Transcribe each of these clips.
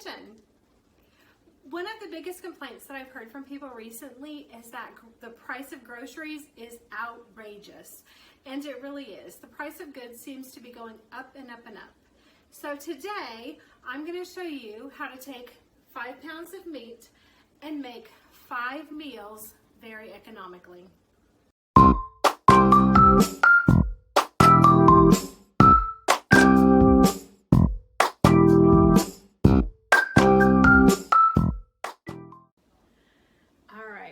kitchen. One of the biggest complaints that I've heard from people recently is that the price of groceries is outrageous. And it really is. The price of goods seems to be going up and up and up. So today, I'm going to show you how to take 5 pounds of meat and make 5 meals very economically.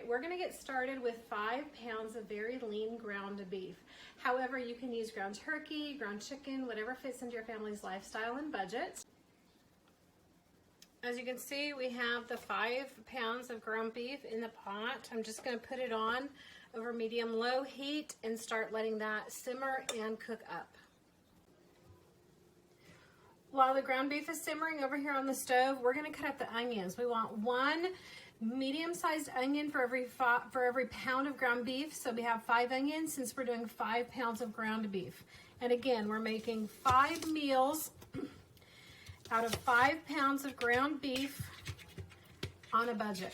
We're going to get started with 5 pounds of very lean ground beef. However, you can use ground turkey, ground chicken, whatever fits into your family's lifestyle and budget. As you can see, we have the 5 pounds of ground beef in the pot. I'm just going to put it on over medium-low heat and start letting that simmer and cook up. While the ground beef is simmering over here on the stove, we're going to cut up the onions. We want 1 medium-sized onion for every pound of ground beef. So we have 5 onions since we're doing 5 pounds of ground beef. And again, we're making 5 meals out of 5 pounds of ground beef on a budget.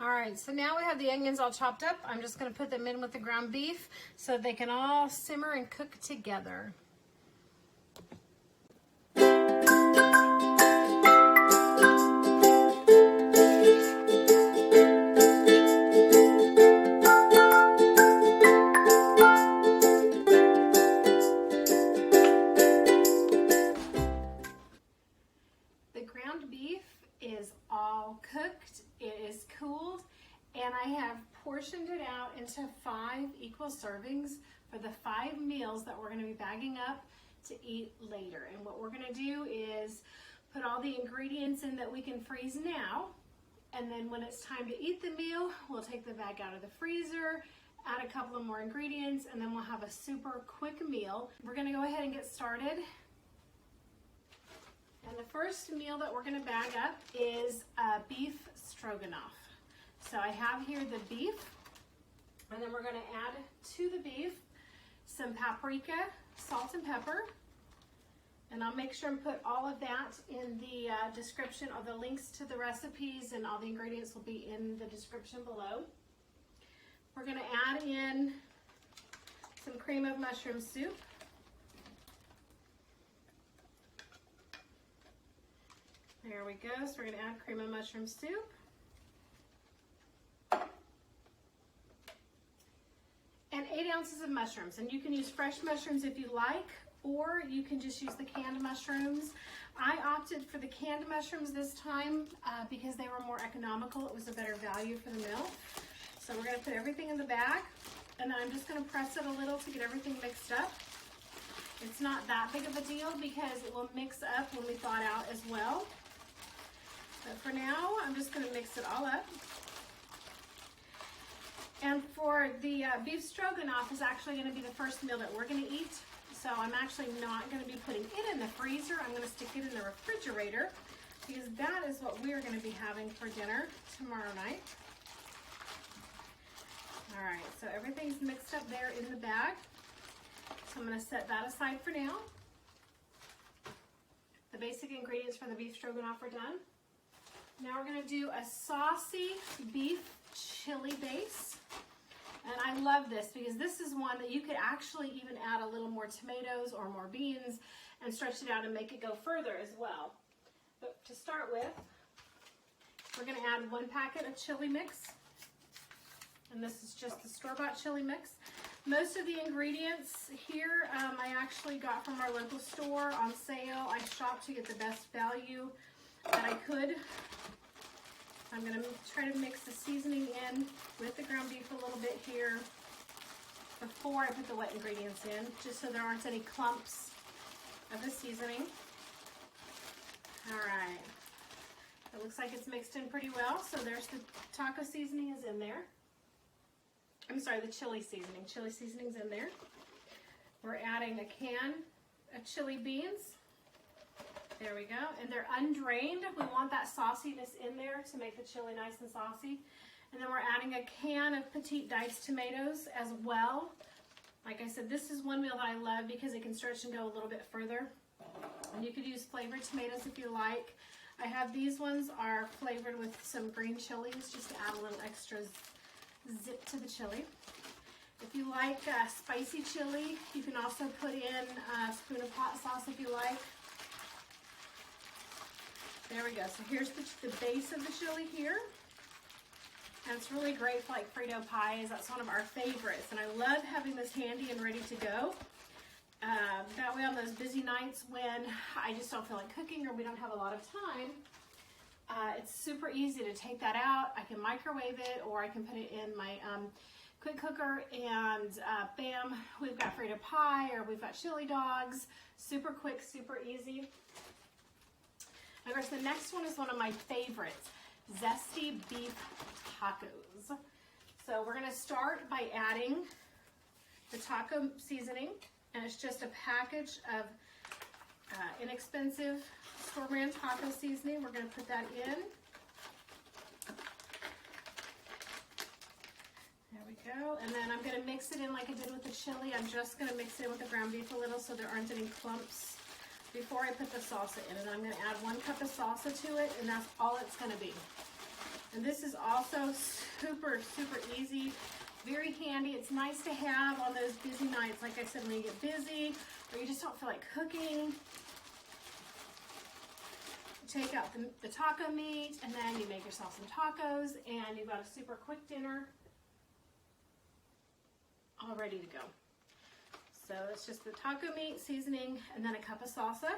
All right, so now we have the onions all chopped up. I'm just going to put them in with the ground beef so they can all simmer and cook together. Is all cooked, it is cooled, and I have portioned it out into 5 equal servings for the 5 meals that we're going to be bagging up to eat later. And what we're going to do is put all the ingredients in that we can freeze now, and then when it's time to eat the meal, we'll take the bag out of the freezer, add a couple of more ingredients, and then we'll have a super quick meal. We're going to go ahead and get started. And the first meal that we're going to bag up is beef stroganoff. So I have here the beef, and then we're going to add to the beef some paprika, salt and pepper. And I'll make sure and put all of that in the description, or the links to the recipes and all the ingredients will be in the description below. We're going to add in some cream of mushroom soup. There we go. So we're going to add cream of mushroom soup. And 8 ounces of mushrooms. And you can use fresh mushrooms if you like, or you can just use the canned mushrooms. I opted for the canned mushrooms this time because they were more economical. It was a better value for the meal. So we're going to put everything in the bag, and then I'm just going to press it a little to get everything mixed up. It's not that big of a deal because it will mix up when we thaw it out as well. But for now, I'm just going to mix it all up. And for the beef stroganoff is actually going to be the first meal that we're going to eat. So I'm actually not going to be putting it in the freezer. I'm going to stick it in the refrigerator because that is what we're going to be having for dinner tomorrow night. All right, so everything's mixed up there in the bag. So I'm going to set that aside for now. The basic ingredients for the beef stroganoff are done. Now we're going to do a saucy beef chili base. And I love this because this is one that you could actually even add a little more tomatoes or more beans and stretch it out and make it go further as well. But to start with, we're going to add 1 packet of chili mix. And this is just the store-bought chili mix. Most of the ingredients here I actually got from our local store on sale. I shopped to get the best value that I could. I'm going to try to mix the seasoning in with the ground beef a little bit here before I put the wet ingredients in, just so there aren't any clumps of the seasoning. All right. It looks like it's mixed in pretty well. So there's the taco seasoning is in there. I'm sorry, the chili seasoning. Chili seasoning's in there. We're adding a can of chili beans. There we go. And they're undrained. We want that sauciness in there to make the chili nice and saucy. And then we're adding a can of petite diced tomatoes as well. Like I said, this is one meal that I love because it can stretch and go a little bit further. And you could use flavored tomatoes if you like. I have these ones are flavored with some green chilies just to add a little extra zip to the chili. If you like spicy chili, you can also put in a spoon of hot sauce if you like. There we go. So here's the base of the chili here. And it's really great for like Frito pies. That's one of our favorites. And I love having this handy and ready to go. That way on those busy nights when I just don't feel like cooking or we don't have a lot of time, it's super easy to take that out. I can microwave it or I can put it in my quick cooker and bam, we've got Frito pie or we've got chili dogs. Super quick, super easy. Of course, the next one is one of my favorites, zesty beef tacos. So we're gonna start by adding the taco seasoning, and it's just a package of inexpensive store brand taco seasoning. We're gonna put that in. There we go. And then I'm gonna mix it in like I did with the chili. I'm just gonna mix it in with the ground beef a little so there aren't any clumps before I put the salsa in. And then I'm gonna add 1 cup of salsa to it, and that's all it's gonna be. And this is also super, super easy, very handy. It's nice to have on those busy nights. Like I said, when you get busy or you just don't feel like cooking, take out the taco meat and then you make yourself some tacos and you've got a super quick dinner all ready to go. So it's just the taco meat, seasoning, and then a cup of salsa.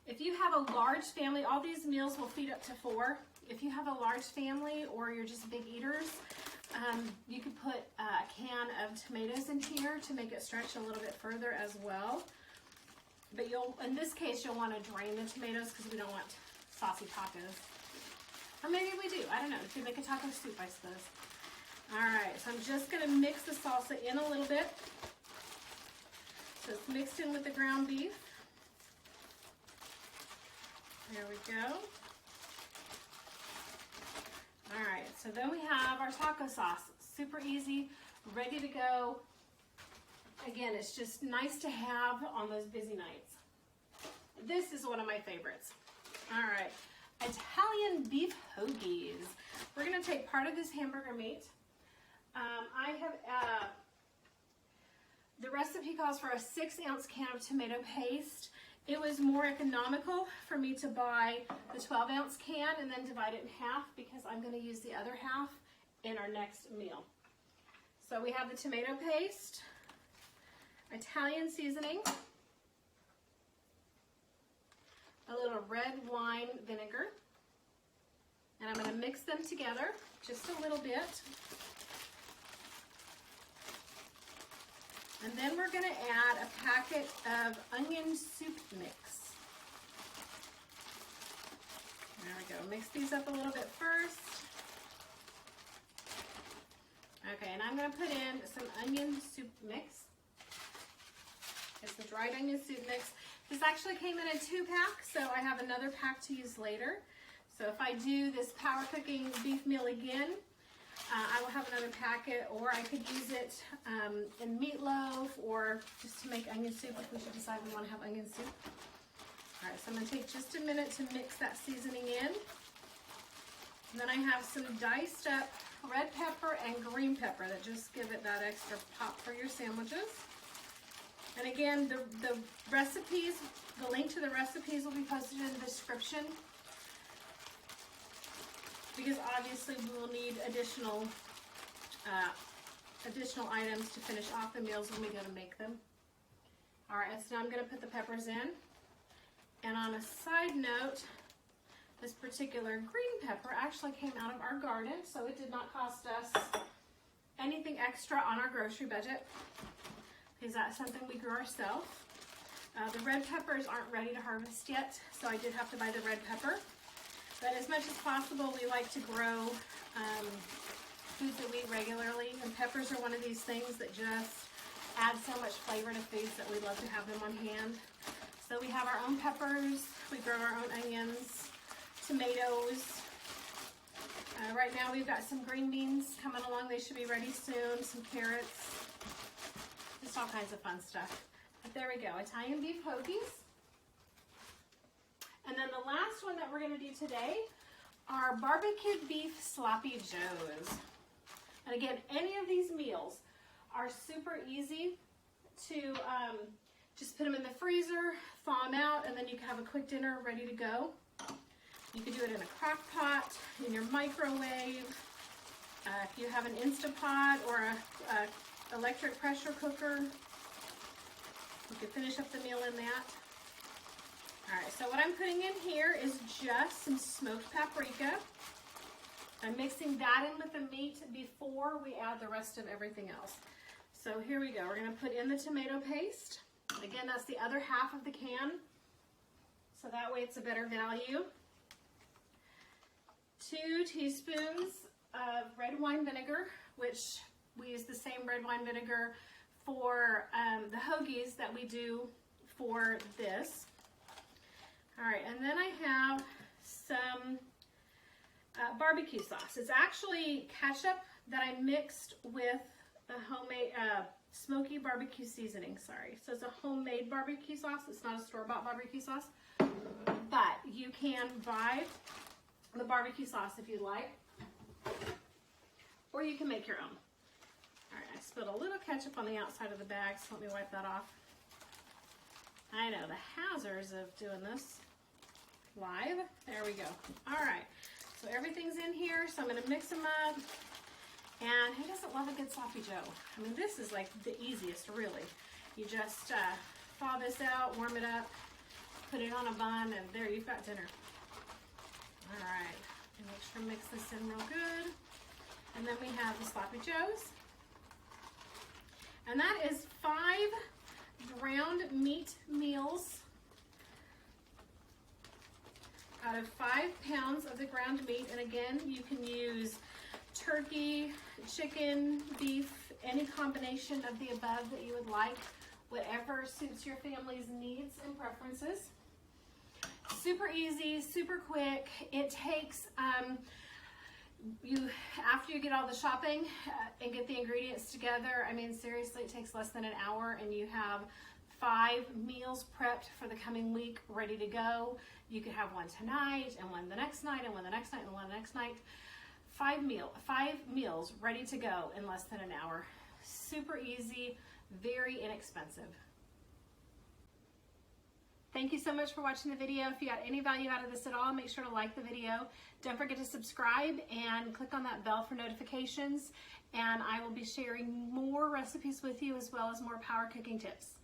If you have a large family, all these meals will feed up to 4. If you have a large family or you're just big eaters, you could put a can of tomatoes in here to make it stretch a little bit further as well. But in this case, you'll want to drain the tomatoes because we don't want saucy tacos. Or maybe we do, I don't know. You could make a taco soup, I suppose. All right, so I'm just gonna mix the salsa in a little bit. So it's mixed in with the ground beef. There we go. All right, so then we have our taco sauce. Super easy, ready to go. Again, it's just nice to have on those busy nights. This is one of my favorites. All right, Italian beef hoagies. We're gonna take part of this hamburger meat. I have, the recipe calls for a 6-ounce can of tomato paste. It was more economical for me to buy the 12-ounce can and then divide it in half because I'm going to use the other half in our next meal. So we have the tomato paste, Italian seasoning, a little red wine vinegar, and I'm going to mix them together just a little bit. And then we're going to add a packet of onion soup mix. There we go. Mix these up a little bit first. Okay, and I'm going to put in some onion soup mix. It's the dried onion soup mix. This actually came in a 2-pack, so I have another pack to use later. So if I do this power cooking beef meal again, I will have another packet, or I could use it in meatloaf or just to make onion soup if we should decide we want to have onion soup. All right, so I'm going to take just a minute to mix that seasoning in. And then I have some diced up red pepper and green pepper that just give it that extra pop for your sandwiches. And again, the recipes, the link to the recipes will be posted in the description, because obviously we will need additional items to finish off the meals when we go to make them. All right, so now I'm going to put the peppers in. And on a side note, this particular green pepper actually came out of our garden, so it did not cost us anything extra on our grocery budget, because that's something we grew ourselves. The red peppers aren't ready to harvest yet, so I did have to buy the red pepper. But as much as possible, we like to grow foods that we eat regularly, and peppers are one of these things that just add so much flavor to foods that we love to have them on hand. So we have our own peppers, we grow our own onions, tomatoes. Right now we've got some green beans coming along, they should be ready soon, some carrots, just all kinds of fun stuff. But there we go, Italian beef hoagies. And then the last one that we're going to do today are barbecue beef sloppy joes. And again, any of these meals are super easy to just put them in the freezer, thaw them out, and then you can have a quick dinner ready to go. You can do it in a crock pot, in your microwave, if you have an Instapot or a electric pressure cooker, you can finish up the meal in that. All right, so what I'm putting in here is just some smoked paprika. I'm mixing that in with the meat before we add the rest of everything else. So here we go. We're going to put in the tomato paste. Again, that's the other half of the can, so that way it's a better value. 2 teaspoons of red wine vinegar, which we use the same red wine vinegar for the hoagies that we do for this. All right, and then I have some barbecue sauce. It's actually ketchup that I mixed with a homemade smoky barbecue seasoning, sorry. So it's a homemade barbecue sauce. It's not a store-bought barbecue sauce, but you can buy the barbecue sauce if you'd like, or you can make your own. All right, I spilled a little ketchup on the outside of the bag, so let me wipe that off. I know the hazards of doing this live. There we go. All right, so everything's in here, so I'm gonna mix them up. And who doesn't love a good sloppy joe? I mean, this is like the easiest, really. You just thaw this out, warm it up, put it on a bun, and there you've got dinner. All right, and make sure to mix this in real good. And then we have the sloppy joes. And that is 5 ground meat meals out of 5 pounds of the ground meat. And again, you can use turkey, chicken, beef, any combination of the above that you would like, whatever suits your family's needs and preferences. Super easy, super quick. It takes, after you get all the shopping and get the ingredients together, I mean, seriously, it takes less than an hour and you have 5 meals prepped for the coming week ready to go. You could have one tonight and one the next night and one the next night and one the next night. 5 meals ready to go in less than an hour. Super easy, very inexpensive. Thank you so much for watching the video. If you got any value out of this at all, make sure to like the video. Don't forget to subscribe and click on that bell for notifications. And I will be sharing more recipes with you as well as more power cooking tips.